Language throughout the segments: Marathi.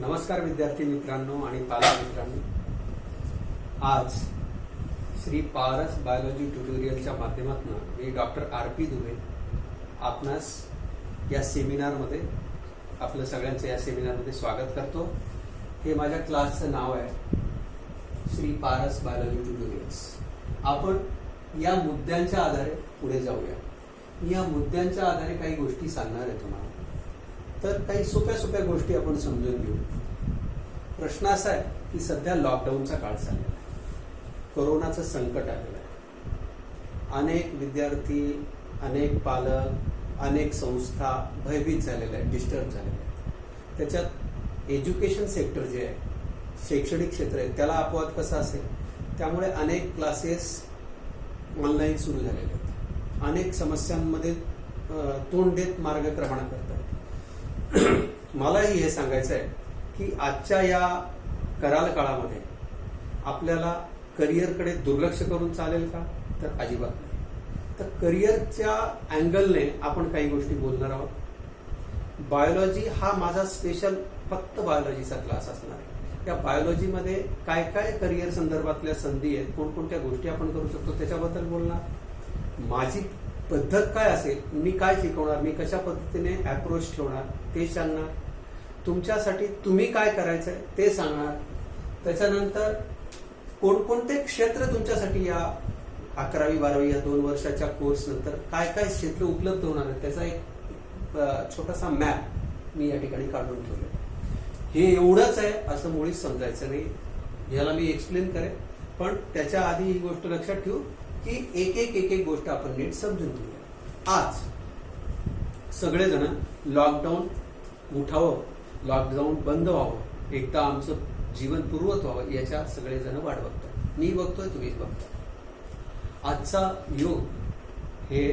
नमस्कार विद्यार्थी मित्रांनो आणि पालक मित्रांनो, आज श्री पारस बायोलॉजी ट्युटोरियलच्या माध्यमातून मी डॉक्टर RP दुबे आपणास या सेमिनारमध्ये आपलं सगळ्यांचं या सेमिनारमध्ये स्वागत करतो। हे माझ्या क्लासचं नाव आहे श्री पारस बायोलॉजी ट्युटोरियल्स। आपण या मुद्द्यांच्या आधारे पुढे जाऊया। मी या मुद्द्यांच्या आधारे काही गोष्टी सांगणार आहे तुम्हाला, तर काही सोप्या सोप्या गोष्टी आपण समजून घेऊ। प्रश्न असा आहे की सध्या लॉकडाऊनचा काळ चाललेला आहे, कोरोनाचं संकट आलेलं आहे, अनेक विद्यार्थी, अनेक पालक, अनेक संस्था भयभीत झालेल्या आहेत, डिस्टर्ब झालेल्या आहेत। त्याच्यात एज्युकेशन सेक्टर जे आहे, शैक्षणिक क्षेत्र आहे, त्याला अपवाद कसा असेल, त्यामुळे अनेक क्लासेस ऑनलाईन सुरू झालेले आहेत, अनेक समस्यांमध्ये तोंड देत मार्गक्रमण करतात। मलाही हे सांगायचं आहे की आजच्या या कराल काळामध्ये आपल्याला करिअरकडे दुर्लक्ष करून चालेल का? तर अजिबात नाही। तर करिअरच्या अँगलने आपण काही गोष्टी बोलणार आहोत। बायोलॉजी हा माझा स्पेशल फक्त बायोलॉजीचा क्लास असणार आहे। या बायोलॉजीमध्ये काय काय करिअर संदर्भातल्या संधी आहेत, कोणकोणत्या गोष्टी आपण करू शकतो त्याच्याबद्दल बोलणार। माझी पद्धत काय असेल, मी काय शिकवणार, मी कशा पद्धतीने अप्रोच ठेवणार ते सांगणार। तुमच्यासाठी तुम्ही काय करायचंय ते सांगणार। त्याच्यानंतर कोणकोणते क्षेत्र तुमच्यासाठी या 11वी 12वी या 2 वर्षाच्या कोर्स नंतर काय काय क्षेत्र उपलब्ध होणार आहेत त्याचा एक छोटासा मॅप मी या ठिकाणी काढून ठेवले। हे एवढंच आहे असं मुळीच समजायचं नाही, याला मी एक्सप्लेन करेन, पण त्याच्या आधी ही गोष्ट लक्षात ठेवू की एक एक गोष्ट आपण नीट समजून घेऊया। आज सगळेजण लॉकडाऊन उठावं, लॉकडाऊन बंद व्हावं, एकदा आमचं जीवन पूर्वत व्हावं याच्या सगळेजण वाट बघतात। मी बघतोय, तुम्हीच बघता। आजचा योग हे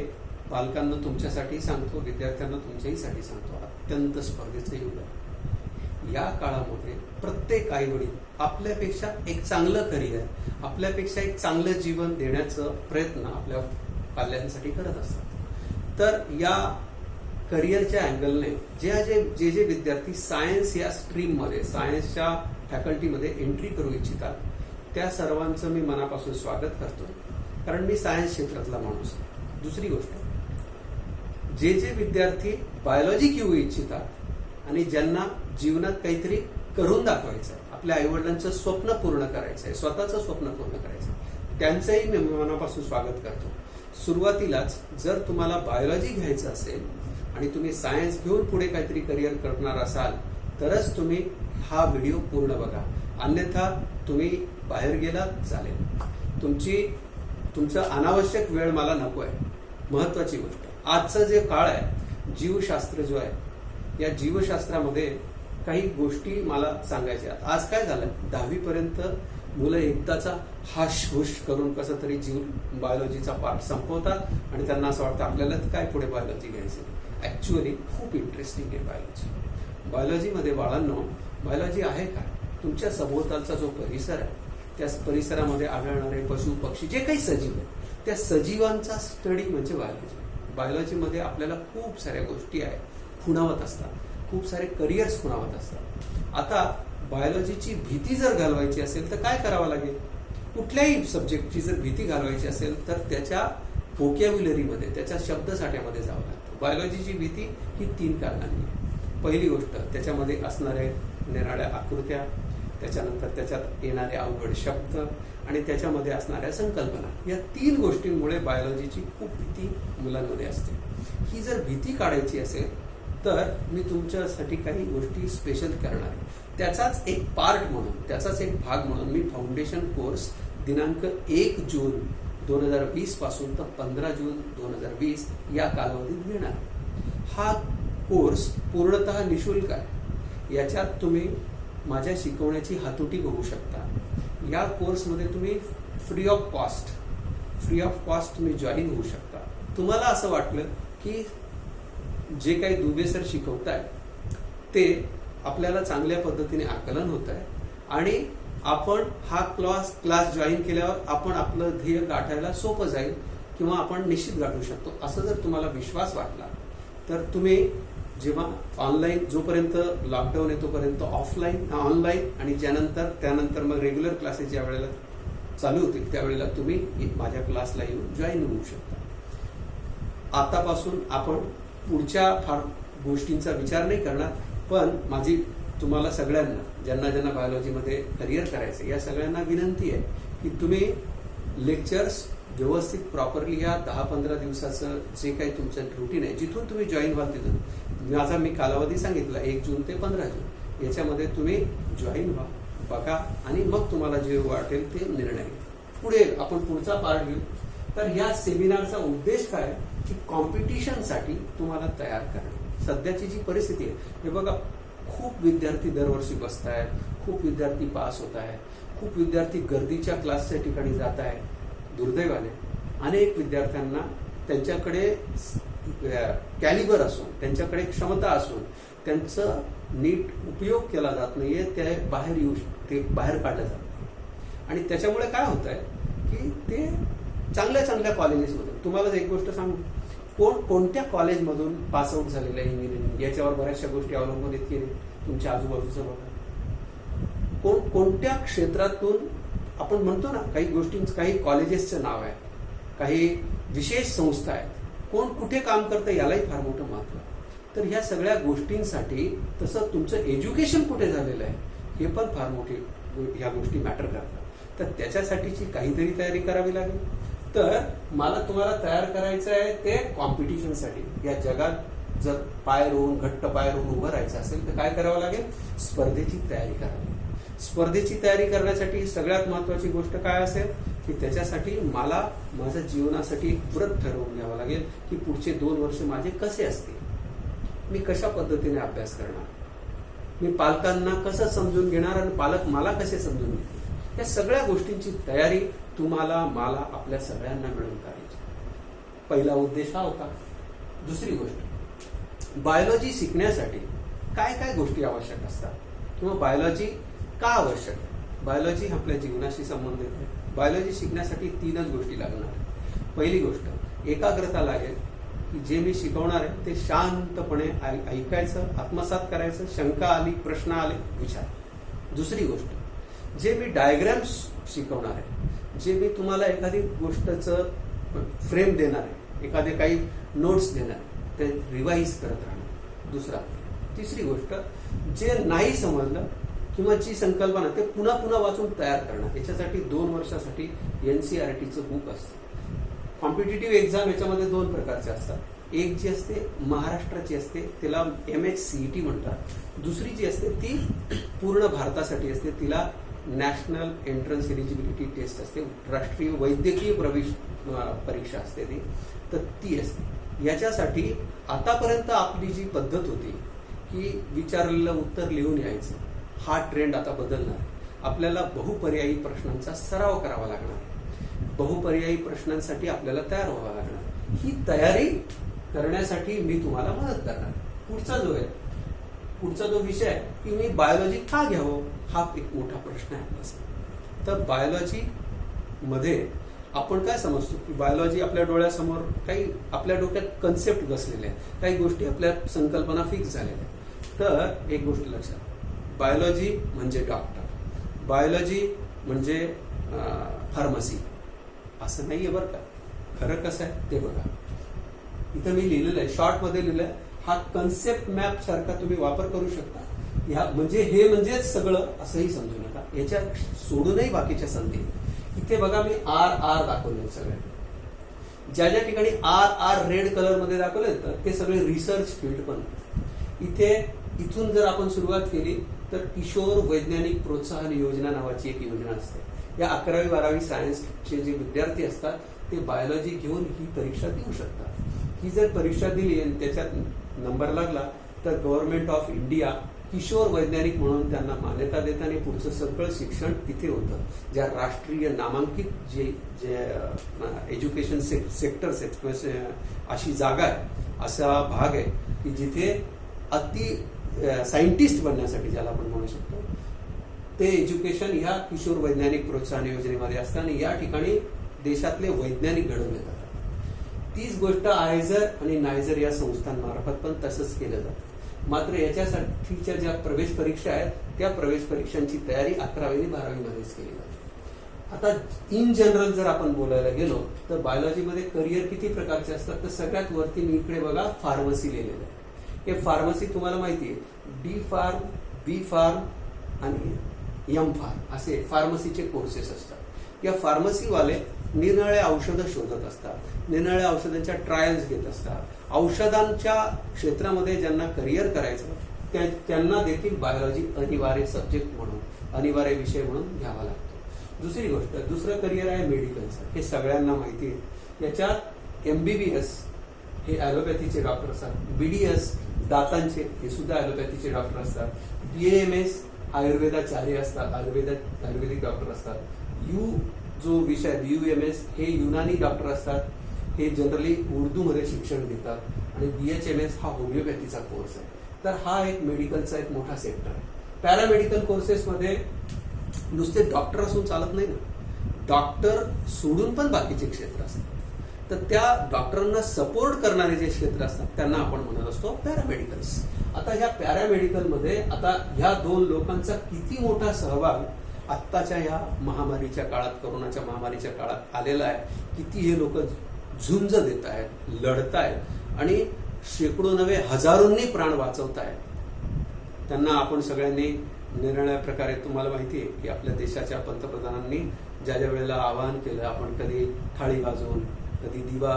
पालकांना तुमच्यासाठी सांगतो, विद्यार्थ्यांना तुमच्याहीसाठी सांगतो, अत्यंत स्पर्धेचं युग आहे। या काळामध्ये प्रत्येक आई वडील आपल्यापेक्षा एक चांगलं करिअर, आपल्यापेक्षा एक चांगलं जीवन देण्याचा प्रयत्न आपल्या पाल्यांसाठी करत असतात। तर या करिअरच्या अँगलने जे विद्यार्थी सायन्स या स्ट्रीममध्ये, सायन्सच्या फॅकल्टीमध्ये एंट्री करू इच्छितात त्या सर्वांचं मी मनापासून स्वागत करतो, कारण मी सायन्स क्षेत्रातला माणूस आहे। दुसरी गोष्ट, जे विद्यार्थी बायोलॉजी घेऊ इच्छितात आणि ज्यांना जीवनात काहीतरी करून दाखवायचं आहे, आपल्या आईवडिलांचं स्वप्न पूर्ण करायचं आहे, स्वतःचं स्वप्न पूर्ण करायचं आहे, त्यांचंही मी मनापासून स्वागत करतो। सुरुवातीलाच जर तुम्हाला बायोलॉजी घ्यायचं असेल आणि तुम्ही सायन्स घेऊन पुढे काहीतरी करिअर करणार असाल तरच तुम्ही हा व्हिडिओ पूर्ण बघा, अन्यथा तुम्ही बाहेर गेलात चालेल। तुमचा अनावश्यक वेळ मला नको आहे। महत्वाची गोष्ट, आजचं जे काळ आहे, जीवशास्त्र जो आहे, या जीवशास्त्रामध्ये काही गोष्टी मला सांगायच्या। आज काय झालं, 10वी पर्यंत मुलं एकदाचा हाश हुश करून कसं तरी बायोलॉजीचा पार्ट संपवतात आणि त्यांना असं वाटतं आपल्याला काय पुढे बायोलॉजी घ्यायची। ऍक्च्युअली खूप इंटरेस्टिंग आहे बायोलॉजी। बायोलॉजीमध्ये बाळांनो, बायोलॉजी आहे काय, तुमच्या सभोवतालचा जो परिसर आहे त्या परिसरामध्ये आढळणारे पशु पक्षी, जे काही सजीव आहेत, त्या सजीवांचा स्टडी म्हणजे बायोलॉजी। बायोलॉजीमध्ये आपल्याला खूप साऱ्या गोष्टी आहेत, खुणावत असतात, खूप सारे करिअर्स खुणावत असतात। आता बायोलॉजीची भीती जर घालवायची असेल तर काय करावं लागेल? कुठल्याही सब्जेक्टची जर भीती घालवायची असेल तर त्याच्या व्होकॅब्युलरीमध्ये, त्याच्या शब्दसाठ्यामध्ये जावं लागतं। बायोलॉजीची भीती ही 3 कारणांनी आहे। पहिली गोष्ट, त्याच्यामध्ये असणाऱ्या निराळ्या आकृत्या, त्याच्यानंतर त्याच्यात येणारे अवघड शब्द आणि त्याच्यामध्ये असणाऱ्या संकल्पना, या 3 गोष्टींमुळे बायोलॉजीची खूप भीती मुलांमध्ये असते। ही जर भीती काढायची असेल तर मी तुमच्यासाठी काही गोष्टी स्पेशल करणार आहे। त्याचाच एक पार्ट म्हणून, त्याचाच एक भाग म्हणून मी फाउंडेशन कोर्स दिनांक 1 जून 2020 पासून तर 15 जून 2020 या कालावधीत घेणार। हा कोर्स पूर्णतः निशुल्क आहे। याच्यात तुम्ही माझ्या शिकवण्याची हातोटी बघू शकता। या कोर्समध्ये तुम्ही फ्री ऑफ कॉस्ट तुम्ही जॉईन होऊ शकता। तुम्हाला असं वाटलं की जे काही दुबे सर शिकवताय ते आपल्याला चांगल्या पद्धतीने आकलन होत आहे आणि आपण हा क्लास जॉईन केल्यावर आपण आपलं ध्येय गाठायला सोपं जाईल किंवा आपण निश्चित गाठू शकतो, असं जर तुम्हाला विश्वास वाटला तर तुम्ही जेव्हा ऑनलाईन, जोपर्यंत लॉकडाऊन आहे तोपर्यंत ऑफलाईन, ऑनलाईन, आणि त्यानंतर मग रेग्युलर क्लासेस ज्या वेळेला चालू होतील त्यावेळेला तुम्ही माझ्या क्लासला येऊन जॉईन होऊ शकता. आतापासून आपण पुढच्या फार गोष्टींचा विचार नाही करणार, पण माझी तुम्हाला सगळ्यांना, ज्यांना बायोलॉजीमध्ये करिअर करायचं, या सगळ्यांना विनंती आहे की तुम्ही लेक्चर्स व्यवस्थित प्रॉपरली या 10-15 दिवसाचं जे काही तुमचं रुटीन आहे, जिथून तुम्ही जॉईन व्हाल तिथून, माझा मी कालावधी सांगितला 1 जून ते 15 जून, याच्यामध्ये तुम्ही जॉईन व्हा, बघा, आणि मग तुम्हाला जे वाटेल ते निर्णय घ्या. पुढे आपण पुढचा पार्ट घेऊ. तर ह्या सेमिनारचा उद्देश काय की कॉम्पिटिशनसाठी तुम्हाला तयार करणं. सध्याची जी परिस्थिती आहे, हे बघा, खूप विद्यार्थी दरवर्षी बसत आहेत, खूप विद्यार्थी पास होत आहेत, खूप विद्यार्थी गर्दीच्या क्लासच्या ठिकाणी जात आहेत. दुर्दैवाने अनेक विद्यार्थ्यांना त्यांच्याकडे कॅलिबर असून, त्यांच्याकडे क्षमता असून त्यांचं नीट उपयोग केला जात नाहीये, ते बाहेर काढलं जात नाही. आणि त्याच्यामुळे काय होत आहे की ते चांगल्या कॉलेजेसमध्ये, तुम्हाला एक गोष्ट सांगू, कोणत्या कॉलेजमधून पासआउट झालेलं आहे इंजिनिअरिंग, याच्यावर बऱ्याचशा गोष्टी अवलंबून आहेत की तुमच्या आजूबाजूचं बघा. कोणत्या क्षेत्रातून आपण म्हणतो ना, काही गोष्टींचं, काही कॉलेजेसचं नाव आहे, काही विशेष संस्था आहेत, कोण कुठे काम करतं यालाही फार मोठं महत्व आहे. तर ह्या सगळ्या गोष्टींसाठी, तसं तुमचं एज्युकेशन कुठे झालेलं आहे हे पण फार मोठी, ह्या गोष्टी मॅटर करतात. तर त्याच्यासाठीची काहीतरी तयारी करावी लागेल. तर मला तुम्हाला तयार करायचं आहे ते कॉम्पिटिशनसाठी. या जगात जर घट्ट पाय रोवून उभं राहायचं असेल तर काय करावं लागेल? स्पर्धेची तयारी करावी. स्पर्धेची तयारी करण्यासाठी सगळ्यात महत्वाची गोष्ट काय असेल की त्याच्यासाठी मला माझ्या जीवनासाठी व्रत ठरवून घ्यावं लागेल की पुढचे 2 वर्ष माझे कसे असतील, मी कशा पद्धतीने अभ्यास करणार, मी पालकांना कसं समजून घेणार आणि पालक मला कसे समजून घेतील. या सगळ्या गोष्टींची तयारी तुम्हाला, मला, आपल्या सगळ्यांना मिळून करायची. पहिला उद्देश हा होता. दुसरी गोष्ट, बायोलॉजी शिकण्यासाठी काय काय गोष्टी आवश्यक असतात किंवा बायोलॉजी का आवश्यक आहे. बायोलॉजी आपल्या जीवनाशी संबंधित आहे. बायोलॉजी शिकण्यासाठी 3च गोष्टी लागणार. पहिली गोष्ट, एकाग्रता लागेल की जे मी शिकवणार आहे ते शांतपणे ऐकायचं, आत्मसात करायचं, शंका आली, प्रश्न आले, विचार. दुसरी गोष्ट, जे मी डायग्राम्स शिकवणार आहे, जे मी तुम्हाला एखादी गोष्टचं फ्रेम देणार आहे, एखादे काही नोट्स देणार आहे, ते रिवाईज करत राहणार. तिसरी गोष्ट, जे नाही समजलं किंवा जी संकल्पना ते पुन्हा वाचून तयार करणं. याच्यासाठी 2 वर्षासाठी NCERTचं बुक असतं. कॉम्पिटिटिव्ह एक्झाम याच्यामध्ये 2 प्रकारचे असतात. एक जी असते महाराष्ट्राची असते, त्याला MHCET म्हणतात. दुसरी जी असते ती पूर्ण भारतासाठी असते, तिला नॅशनल एंट्रन्स एलिजिबिलिटी टेस्ट असते, राष्ट्रीय वैद्यकीय प्रवेश परीक्षा असते ती. तर ती असते. याच्यासाठी आतापर्यंत आपली जी पद्धत होती की विचारलेलं उत्तर लिहून यायचं, हा ट्रेंड आता बदलणार. आपल्याला बहुपर्यायी प्रश्नांचा सराव करावा लागणार. बहुपर्यायी प्रश्नांसाठी आपल्याला तयार व्हावं लागणार. ही तयारी करण्यासाठी मी तुम्हाला मदत करणार. पुढचा जो विषय आहे की मी बायोलॉजी का घ्यावं, हा एक मोठा प्रश्न आहे आपला. तर बायोलॉजी मध्ये आपण काय समजतो की बायोलॉजी आपल्या डोळ्यासमोर काही, आपल्या डोक्यात कन्सेप्ट बसलेले आहेत, काही गोष्टी आपल्या संकल्पना फिक्स झालेल्या आहेत. तर एक गोष्ट लक्षात, बायोलॉजी म्हणजे डॉक्टर, बायोलॉजी म्हणजे फार्मसी असं नाहीये बरं का. खरं कसं आहे ते बघा. इथं मी लिहिलेलं आहे, शॉर्ट मध्ये लिहिलंय. हा कन्सेप्ट मॅप सारखा तुम्ही वापर करू शकता. हे म्हणजेच सगळं असंही समजू नका. याच्या सोडूनही बाकीच्या संधी. इथे बघा मी RR दाखवले सगळे. ज्या ठिकाणी RR रेड कलर मध्ये दाखवले ते सगळे रिसर्च फील्ड पण. इथून जर आपण सुरुवात केली तर किशोर वैज्ञानिक प्रोत्साहन योजना नावाची एक योजना असते. या 11वी 12वी सायन्सचे जे विद्यार्थी असतात ते बायोलॉजी घेऊन ही परीक्षा देऊ शकतात. ही जर परीक्षा दिली आणि त्याच्यात नंबर लागला तर गव्हर्नमेंट ऑफ इंडिया किशोर वैज्ञानिक म्हणून त्यांना मान्यता देतं आणि पुढचं सगळं शिक्षण तिथे होतं. ज्या राष्ट्रीय नामांकित जे एज्युकेशन सेक्टर्स आहेत, अशी जागा आहे, असा भाग आहे की जिथे अति सायंटिस्ट बनण्यासाठी, ज्याला आपण म्हणू शकतो, ते एज्युकेशन ह्या किशोर वैज्ञानिक प्रोत्साहन योजनेमध्ये असतं आणि या ठिकाणी देशातले वैज्ञानिक घडवले जातात. तीच गोष्ट आयझर आणि नायझर या संस्थांमार्फत पण तसंच केलं जातं. मात्र याच्यासाठीच्या ज्या प्रवेश परीक्षा आहेत त्या प्रवेश परीक्षांची तयारी 11वी आणि 12वी मध्येच केली जाते. आता इन जनरल जर आपण बोलायला गेलो तर बायोलॉजीमध्ये करिअर किती प्रकारचे असतात, तर सगळ्यात वरती मी इकडे बघा फार्मसी लिहिलेलं आहे. हे फार्मसी तुम्हाला माहिती आहे, डी फार्म, बी फार्म आणि एम फार्म असे फार्मसीचे कोर्सेस असतात. या फार्मसीवाले निरनिराळे औषधं शोधत असतात, निरनिराळ्या औषधांच्या ट्रायल्स घेत असतात. औषधांच्या क्षेत्रामध्ये ज्यांना करिअर करायचं त्यांना देखील बायोलॉजी अनिवार्य सब्जेक्ट म्हणून, अनिवार्य विषय म्हणून घ्यावा लागतो. दुसरी गोष्ट, दुसरं करिअर आहे मेडिकलचं. हे सगळ्यांना माहिती आहे. याच्यात MBBS हे ॲलोपॅथीचे डॉक्टर असतात, BDS दातांचे हे सुद्धा ॲलोपॅथीचे डॉक्टर असतात, BAMS आयुर्वेदाचार्य असतात, आयुर्वेदिक डॉक्टर असतात. जो विषय BUMS हे युनानी डॉक्टर असतात, हे जनरली उर्दूमध्ये शिक्षण देतात. आणि BHMS हा होमिओपॅथीचा कोर्स आहे. तर हा एक मेडिकलचा एक मोठा सेक्टर आहे. पॅरामेडिकल कोर्सेसमध्ये नुसते डॉक्टर असून चालत नाही ना, डॉक्टर सोडून पण बाकीचे क्षेत्र असतात. तर त्या डॉक्टरांना सपोर्ट करणारे जे क्षेत्र असतात त्यांना आपण म्हणत असतो पॅरामेडिकल्स. आता ह्या पॅरामेडिकलमध्ये आता ह्या दोन लोकांचा किती मोठा सहभाग आत्ताच्या ह्या महामारीच्या काळात, कोरोनाच्या महामारीच्या काळात आलेला आहे. किती हे लोक झुंज देत आहेत, लढत आहेत आणि शेकडो नव्हे हजारोंनी प्राण वाचवत आहेत. त्यांना आपण सगळ्यांनी निरनिराळ्या प्रकारे, तुम्हाला माहिती आहे की आपल्या देशाच्या पंतप्रधानांनी ज्या ज्या वेळेला आवाहन केलं, आपण कधी थाळी वाजवून, कधी दिवा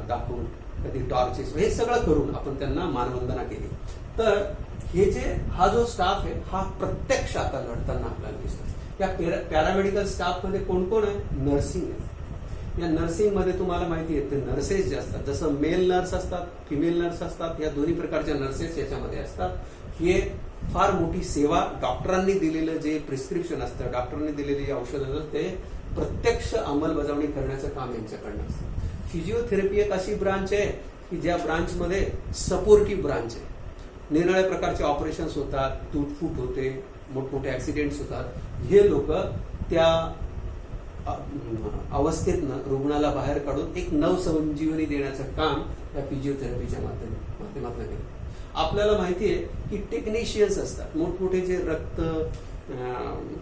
दाखवून, कधी टॉर्चेस, हे सगळं करून आपण त्यांना मानवंदना केली. तर हे जे हा जो स्टाफ आहे हा प्रत्यक्ष आता लढताना आपल्याला दिसतो. या पॅरामेडिकल स्टाफमध्ये कोण कोण आहे? नर्सिंग आहे. या नर्सिंगमध्ये तुम्हाला माहिती आहे ते नर्सेस जे असतात, जसं मेल नर्स असतात, फिमेल नर्स असतात, या दोन्ही प्रकारच्या नर्सेस याच्यामध्ये असतात. हे फार मोठी सेवा, डॉक्टरांनी दिलेलं जे प्रिस्क्रिप्शन असतं, डॉक्टरांनी दिलेली औषधं असतात, ते प्रत्यक्ष अंमलबजावणी करण्याचं काम यांच्याकडनं असतं. फिजिओथेरपी एक अशी ब्रांच आहे की ज्या ब्रांचमध्ये सपोर्टिव्ह ब्रांच आहे. निरनिराळ्या प्रकारचे ऑपरेशन्स होतात, तुटफूट होते, मोठमोठे ऍक्सिडेंट्स होतात. हे लोक त्या अवस्थेतनं रुग्णाला बाहेर काढून एक नवसंजीवनी देण्याचं काम या फिजिओथेरपीच्या माध्यमातून केलं. आपल्याला माहिती आहे की टेक्निशियन्स असतात, मोठमोठे जे रक्त,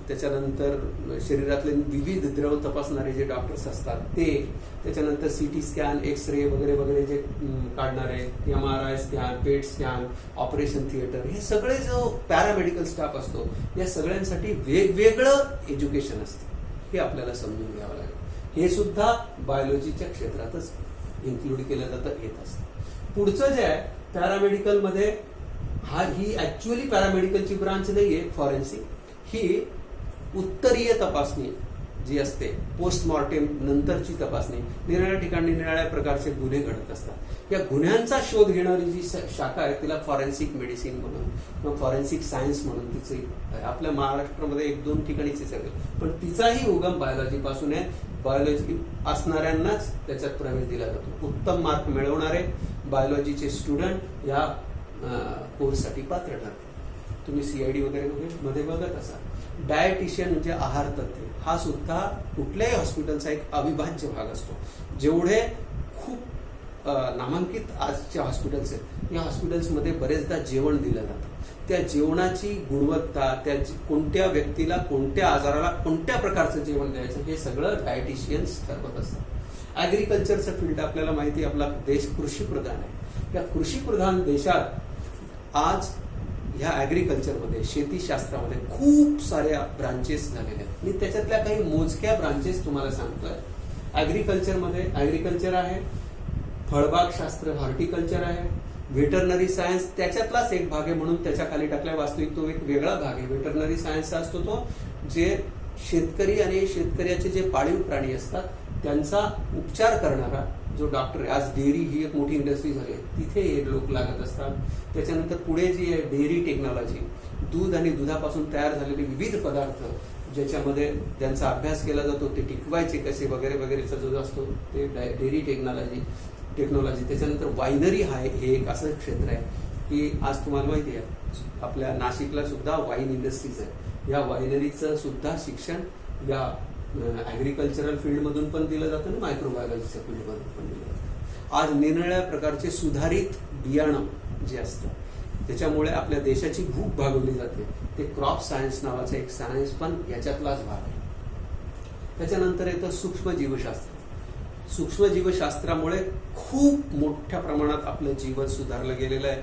त्याच्यानंतर शरीरातले विविध द्रव तपासणारे जे डॉक्टर्स असतात ते, त्याच्यानंतर CT स्कॅन, एक्सरे वगैरे वगैरे जे काढणारे, MRI स्कॅन, पेट स्कॅन, ऑपरेशन थिएटर, हे सगळे जो पॅरामेडिकल स्टाफ असतो या सगळ्यांसाठी वेगवेगळं एज्युकेशन असतं. हे आपल्याला समजून घ्यावं लागेल. हे सुद्धा बायोलॉजीच्या क्षेत्रातच इन्क्लूड केलं जातं, येत असतं. पुढचं जे आहे पॅरामेडिकलमध्ये, ही ऍक्च्युअली पॅरामेडिकलची ब्रांच नाहीये फॉरेन्सिक. ही उत्तरीय तपासणी जी असते, पोस्टमॉर्टेम नंतरची तपासणी, निराळ्या ठिकाणी निराळ्या प्रकारचे गुन्हे घडत असतात. या गुन्ह्यांचा शोध घेणारी जी शाखा आहे तिला फॉरेन्सिक मेडिसिन म्हणून किंवा फॉरेन्सिक सायन्स म्हणून तिचे आपल्या महाराष्ट्रामध्ये 1-2 ठिकाणीच सगळे, पण तिचाही उगम बायोलॉजी पासून आहे. बायोलॉजी असणाऱ्यांनाच त्याच्यात प्रवेश दिला जातो. उत्तम मार्क मिळवणारे बायोलॉजीचे स्टुडंट या कोर्ससाठी पात्र ठरतात. तुम्ही CID वगैरे मध्ये बघत असाल. डायटिशियन म्हणजे आहार तज्ञ, हा सुद्धा कुठल्याही हॉस्पिटलचा एक अविभाज्य भाग असतो. जेवढे खूप नामांकित आजच्या हॉस्पिटल्स आहेत, या हॉस्पिटल्समध्ये बरेचदा जेवण दिलं जातं. त्या जेवणाची गुणवत्ता, त्या कोणत्या व्यक्तीला, कोणत्या आजाराला कोणत्या प्रकारचं जेवण द्यायचं, हे सगळं डायटिशियन्स ठरवत असतात. ऍग्रिकल्चरचं फील्ड आपल्याला माहिती आहे, आपला देश कृषीप्रधान आहे. या कृषीप्रधान देशात आज ह्या ऍग्रिकल्चरमध्ये, शेतीशास्त्रामध्ये खूप साऱ्या ब्रांचेस झालेल्या आहेत. मी त्याच्यातल्या काही मोजक्या ब्रांचेस तुम्हाला सांगतोय. ऍग्रिकल्चरमध्ये ऍग्रिकल्चर आहे, फळबाग शास्त्र हॉर्टिकल्चर आहे, व्हेटरनरी सायन्स त्याच्यातलाच एक भाग आहे म्हणून त्याच्या खाली टाकलाय. वास्तविक तो एक वेगळा भाग आहे. व्हेटरनरी सायन्सचा असतो तो जे शेतकरी आणि शेतकऱ्याचे जे पाळीव प्राणी असतात त्यांचा उपचार करणारा जो डॉक्टर आहे. आज डेअरी ही एक मोठी इंडस्ट्री झाली आहे, तिथे हे लोक लागत असतात. त्याच्यानंतर पुढे जी आहे डेअरी टेक्नॉलॉजी, दूध आणि दुधापासून तयार झालेले विविध पदार्थ ज्याच्यामध्ये त्यांचा अभ्यास केला जातो, ते टिकवायचे कसे वगैरे वगैरेचा जो असतो ते डेअरी टेक्नॉलॉजी. त्याच्यानंतर वायनरी हे एक असं क्षेत्र आहे की आज तुम्हाला माहिती आहे आपल्या नाशिकला सुद्धा वाईन इंडस्ट्रीज आहे. या वायनरीचं सुद्धा शिक्षण या ऍग्रिकल्चरल फील्डमधून पण दिलं जातं आणि मायक्रोबायोलॉजीच्या फील्डमधून पण दिलं जातं. आज निरनिराळ्या प्रकारचे सुधारित बियाणं जे असतं त्याच्यामुळे आपल्या देशाची भूक भागवली जाते, ते क्रॉप सायन्स नावाचं एक सायन्स पण याच्यातलाच भाग आहे. त्याच्यानंतर येतं सूक्ष्म जीवशास्त्र. सूक्ष्म जीवशास्त्रामुळे खूप मोठ्या प्रमाणात आपलं जीवन सुधारलं गेलेलं आहे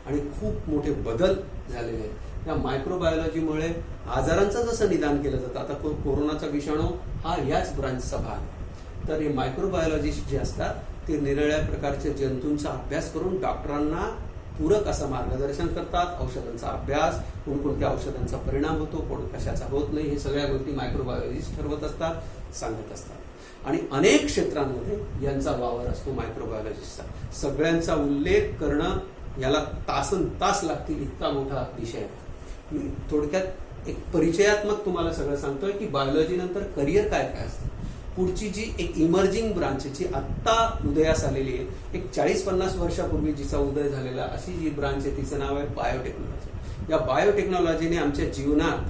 आणि खूप मोठे बदल झालेले आहेत. या मायक्रोबायोलॉजीमुळे आजारांचं जसं निदान केलं जातं, आता कोरोनाचा विषाणू हा याच ब्रांचचा भाग आहे. तर हे मायक्रोबायोलॉजिस्ट जे असतात ते निरनिराळ्या प्रकारच्या जंतूंचा अभ्यास करून डॉक्टरांना पूरक असं मार्गदर्शन करतात. औषधांचा अभ्यास, कोणकोणत्या औषधांचा परिणाम होतो, कोण कशाचा होत नाही, हे सगळ्या गोष्टी मायक्रोबायोलॉजिस्ट ठरवत असतात, सांगत असतात. आणि अनेक क्षेत्रांमध्ये यांचा वावर असतो मायक्रोबायोलॉजिस्टचा. सगळ्यांचा उल्लेख करणं याला तासन तास लागतील, इतका मोठा विषय आहे. मी थोडक्यात एक परिचयात्मक तुम्हाला सगळं सांगतोय की बायोलॉजी नंतर करिअर काय काय असतं. पुढची जी एक इमर्जिंग ब्रांच जी आत्ता उदयास आलेली आहे, एक 40-50 वर्षापूर्वी जिचा उदय झालेला अशी जी ब्रांच आहे तिचं नाव आहे बायोटेक्नॉलॉजी. या बायोटेक्नॉलॉजीने आमच्या जीवनात,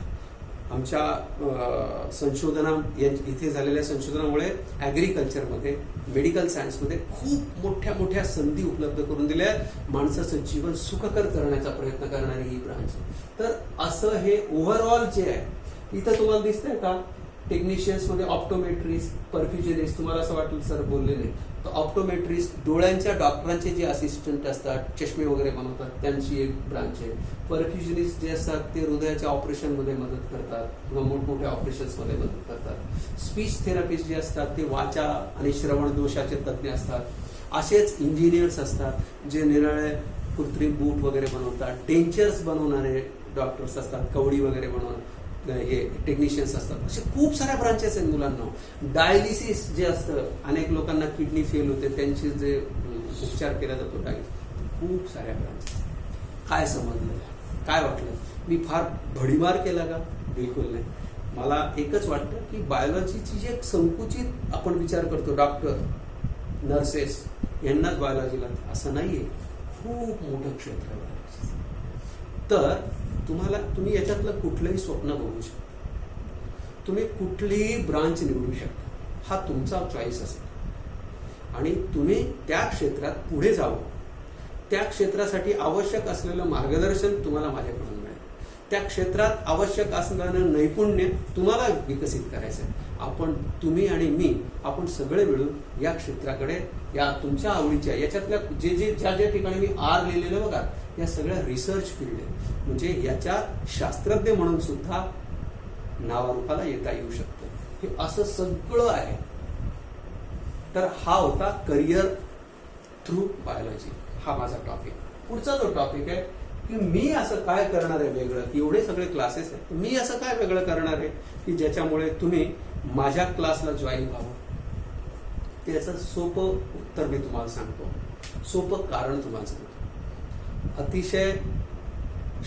आमच्या संशोधना इथे झालेल्या संशोधनामुळे ॲग्रिकल्चरमध्ये, मेडिकल सायन्समध्ये खूप मोठ्या मोठ्या संधी उपलब्ध करून दिल्या आहेत. माणसाचं जीवन सुखकर करण्याचा प्रयत्न करणारी ही ब्रांच. तर असं हे ओव्हरऑल जे आहे, इथं तुम्हाला दिसतंय का टेक्निशियन्स मध्ये ऑप्टोमेट्रिस्ट, परफ्युजनिस्ट, तुम्हाला असं वाटलं सर बोलले नाही, तर ऑप्टोमेट्रिस्ट डोळ्यांच्या डॉक्टरांचे जे असिस्टंट असतात, चष्मे वगैरे बनवतात, त्यांची एक ब्रांच आहे. परफ्युजनिस्ट जे असतात ते हृदयाच्या ऑपरेशनमध्ये मदत करतात किंवा मोठमोठ्या ऑपरेशन्समध्ये मदत करतात. स्पीच थेरपिस्ट जे असतात ते वाचा आणि श्रवण दोषाचे तज्ज्ञ असतात. असेच इंजिनियर्स असतात जे निराळे कृत्रिम बूट वगैरे बनवतात. डेंचर्स बनवणारे डॉक्टर्स असतात, कवडी वगैरे बनवतात, हे टेक्निशियन्स असतात. असे खूप साऱ्या ब्रांचेस आहेत मुलांना. डायलिसिस जे असतं, अनेक लोकांना किडनी फेल होते, त्यांचे जे उपचार केला जातो, खूप साऱ्या ब्रांचेस. काय समजलं, काय वाटलं? मी फार भडीमार केला का? बिलकुल नाही. मला एकच वाटतं की बायोलॉजीची जी एक संकुचित आपण विचार करतो, डॉक्टर, नर्सेस यांनाच बायोलॉजीला, असं नाहीये. खूप मोठं क्षेत्र आहे बायोलॉजी. तर तुम्ही याच्यातलं कुठलंही स्वप्न बघू शकता, तुम्ही कुठलीही ब्रांच निवडू शकता, हा तुमचा चॉईस असेल. आणि तुम्ही त्या क्षेत्रात पुढे जावं, त्या क्षेत्रासाठी आवश्यक असलेलं मार्गदर्शन तुम्हाला माझ्याकडून मिळेल. त्या क्षेत्रात आवश्यक असलेलं नैपुण्य तुम्हाला विकसित करायचं आहे. तुम्ही आणि मी, आपण सगळे मिळून या क्षेत्राकडे, या तुमच्या आवडीच्या याच्यातल्या ज्या ठिकाणी मी आर लिहिलेलं बघा, या सगळ्या रिसर्च फील्ड आहे. म्हणजे याच्या शास्त्रज्ञ म्हणून सुद्धा नावारूपाला येता येऊ शकतं. हे असं सगळं आहे. तर हा होता करिअर थ्रू बायोलॉजी, हा माझा टॉपिक. पुढचा जो टॉपिक आहे की मी असं काय करणार आहे वेगळं, की एवढे सगळे क्लासेस आहेत, मी असं काय वेगळं करणार आहे की ज्याच्यामुळे तुम्ही माझ्या क्लासला जॉईन व्हावं. त्याचं सोपं उत्तर मी तुम्हाला सांगतो, सोपं कारण तुम्हाला सांगतो. अतिशय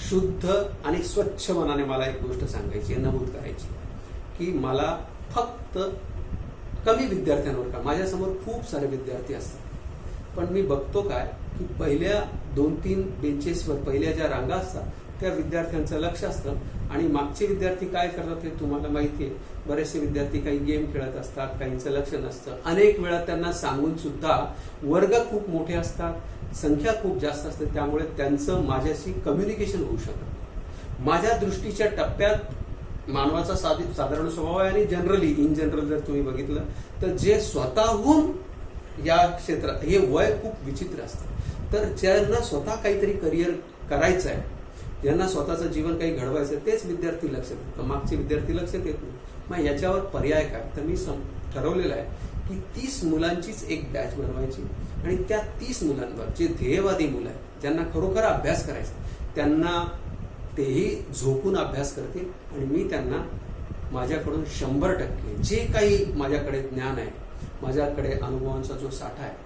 शुद्ध आणि स्वच्छ मनाने मला एक गोष्ट सांगायची, नमूद करायची की मला फक्त कमी विद्यार्थ्यांवर का, माझ्यासमोर खूप सारे विद्यार्थी असतात, पण मी बघतो काय की पहिल्या 2-3 बेंचेसवर पहिल्या ज्या रांगा असतात त्या विद्यार्थ्यांचं लक्ष असतं आणि मागचे विद्यार्थी काय करतात हे तुम्हाला माहिती आहे. बरेचसे विद्यार्थी काही गेम खेळत असतात, काहींचं लक्ष नसतं. अनेक वेळा त्यांना सांगून सुद्धा वर्ग खूप मोठे असतात, संख्या खूप जास्त असते, त्यामुळे त्यांचं माझ्याशी कम्युनिकेशन होऊ शकत नाही. माझ्या दृष्टीच्या टप्प्यात मानवाचा साधारण स्वभाव आहे आणि इन जनरल जर तुम्ही बघितलं तर जे स्वतःहून या क्षेत्रात, हे वय खूप विचित्र असतं. तर ज्यांना स्वतः काहीतरी करिअर करायचं आहे, ज्यांना स्वतःचं जीवन काही घडवायचं आहे, तेच विद्यार्थी लक्ष देतात, मागचे विद्यार्थी लक्ष देत नाही. मग याच्यावर पर्याय काय? तर मी ठरवलेलं आहे की 30 मुलांचीच एक बॅच बनवायची आणि त्या 30 मुलांवर जे ध्येयवादी मुलं आहेत, ज्यांना खरोखर अभ्यास करायचा, त्यांना तेही झोकून अभ्यास करतील आणि मी त्यांना माझ्याकडून 100% जे काही माझ्याकडे ज्ञान आहे, माझ्याकडे अनुभवांचा जो साठा आहे,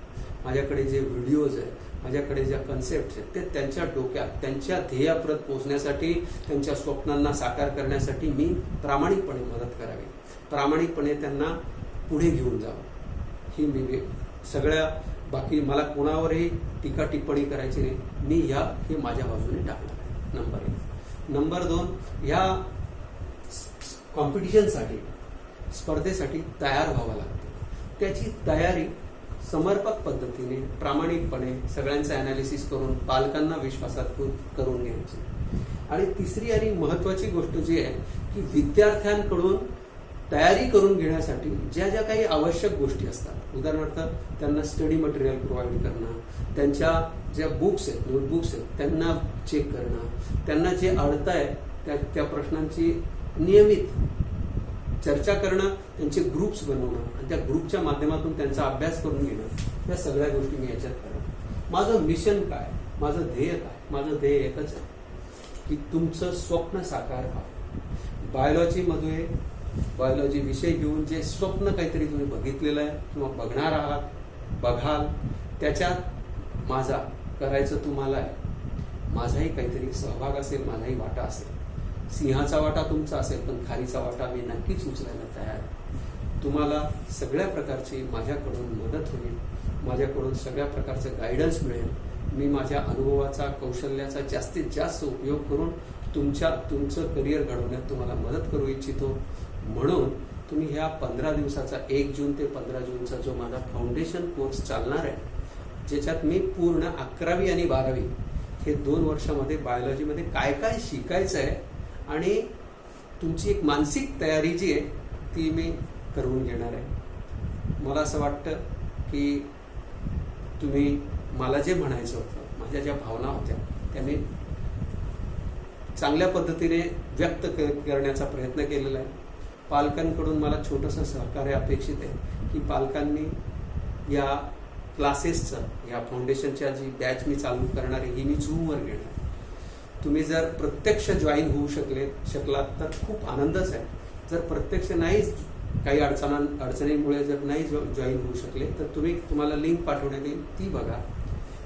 माझ्याकडे जे व्हिडिओज आहेत, माझ्याकडे ज्या कन्सेप्ट आहेत, ते त्यांच्या डोक्यात, त्यांच्या ध्येयाप्रत पोहोचण्यासाठी, त्यांच्या स्वप्नांना साकार करण्यासाठी मी प्रामाणिकपणे मदत करावी, प्रामाणिकपणे त्यांना पुढे घेऊन जावं. ही मी सगळ्या, बाकी मला कोणावरही टीका टिप्पणी करायची नाही. मी हे माझ्या बाजूने टाकणार आहे. नंबर 1. नंबर 2, ह्या कॉम्पिटिशनसाठी, स्पर्धेसाठी तयार व्हावं लागतं. त्याची तयारी समर्पक पद्धतीने प्रामाणिकपणे सगळ्यांचं अनालिसिस करून पालकांना विश्वासात करून घ्यायचे. आणि तिसरी आणि महत्वाची गोष्ट जी आहे की विद्यार्थ्यांकडून तयारी करून घेण्यासाठी ज्या ज्या काही आवश्यक गोष्टी असतात, उदाहरणार्थ त्यांना स्टडी मटेरियल प्रोव्हाइड करणं, त्यांच्या ज्या बुक्स आहेत, नोटबुक्स आहेत, त्यांना चेक करणं, त्यांना जे अडतंय त्या प्रश्नांची नियमित चर्चा करणं, त्यांचे ग्रुप्स बनवणं आणि त्या ग्रुपच्या माध्यमातून त्यांचा अभ्यास करून घेणं, या सगळ्या गोष्टी मी याच्यात करणार. माझं मिशन काय, माझं ध्येय काय? माझं ध्येय एकच आहे की तुमचं स्वप्न साकार व्हावं. बायोलॉजी विषय घेऊन जे स्वप्न काहीतरी तुम्ही बघितलेलं आहे किंवा बघणार आहात, बघाल, त्याच्यात माझा करायचं तुम्हाला आहे. माझाही काहीतरी सहभाग असेल, माझाही वाटा असेल. सिंहाचा वाटा तुमचा असेल, पण खारीचा वाटा मी नक्कीच उचलायला तयार आहे. तुम्हाला सगळ्या प्रकारची माझ्याकडून मदत होईल, माझ्याकडून सगळ्या प्रकारचं गायडन्स मिळेल. मी माझ्या अनुभवाचा, कौशल्याचा जास्तीत जास्त उपयोग करून तुमचं करिअर घडवण्यात तुम्हाला मदत करू इच्छितो. म्हणून तुम्ही ह्या 15 दिवसाचा 1 जून ते 15 जूनचा जो माझा फाउंडेशन कोर्स चालणार आहे, ज्याच्यात मी पूर्ण 11वी आणि 12वी हे 2 वर्षामध्ये बायोलॉजीमध्ये काय काय शिकायचं आहे आणि तुमची एक मानसिक तयारी जी आहे ती मी करून घेणार आहे. मला असं वाटतं की तुम्ही मला जे म्हणायचं होतं, माझ्या ज्या भावना होत्या, त्या मी चांगल्या पद्धतीने व्यक्त करण्याचा प्रयत्न केलेला आहे. पालकांकडून मला छोटंसं सहकार्य अपेक्षित आहे की पालकांनी या क्लासेसचं, या फाउंडेशनच्या जी बॅच मी चालू करणार आहे ही मी झूमवर घेणार. तुम्ही जर प्रत्यक्ष जॉईन होऊ शकलात तर खूप आनंदच आहे. जर प्रत्यक्ष नाही, काही अडचणीमुळे जर नाही जॉईन होऊ शकले तर तुम्हाला लिंक पाठवण्यात येईल, ती बघा.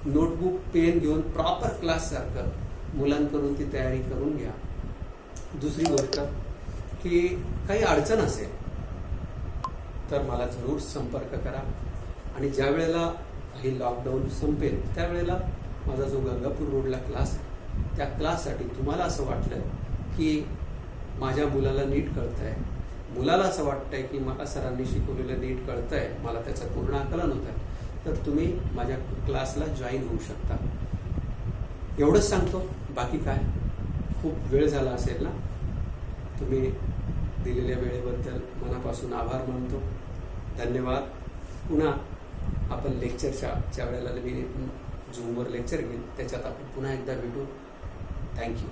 नोटबुक, पेन घेऊन प्रॉपर क्लास सारखं मुलांकडून ती तयारी करून घ्या. दुसरी गोष्ट की काही अडचण असेल तर मला जरूर संपर्क करा. आणि ज्या वेळेला हे लॉकडाऊन संपेल त्यावेळेला माझा जो गंगापूर रोडला क्लास आहे, त्या क्लाससाठी तुम्हाला असं वाटलं की माझ्या मुलाला नीट कळतंय, मुलाला असं वाटतंय की मला सरांनी शिकवलेलं नीट कळतंय, मला त्याचं पूर्ण आकलन होत आहे, तर तुम्ही माझ्या क्लासला जॉईन होऊ शकता. एवढंच सांगतो, बाकी काय. खूप वेळ झाला असेल ना. तुम्ही दिलेल्या वेळेबद्दल मनापासून आभार मानतो. धन्यवाद. पुन्हा आपण लेक्चरच्या वेळेला मी झूमवर लेक्चर घेईन, त्याच्यात आपण पुन्हा एकदा भेटू. थँक्यू.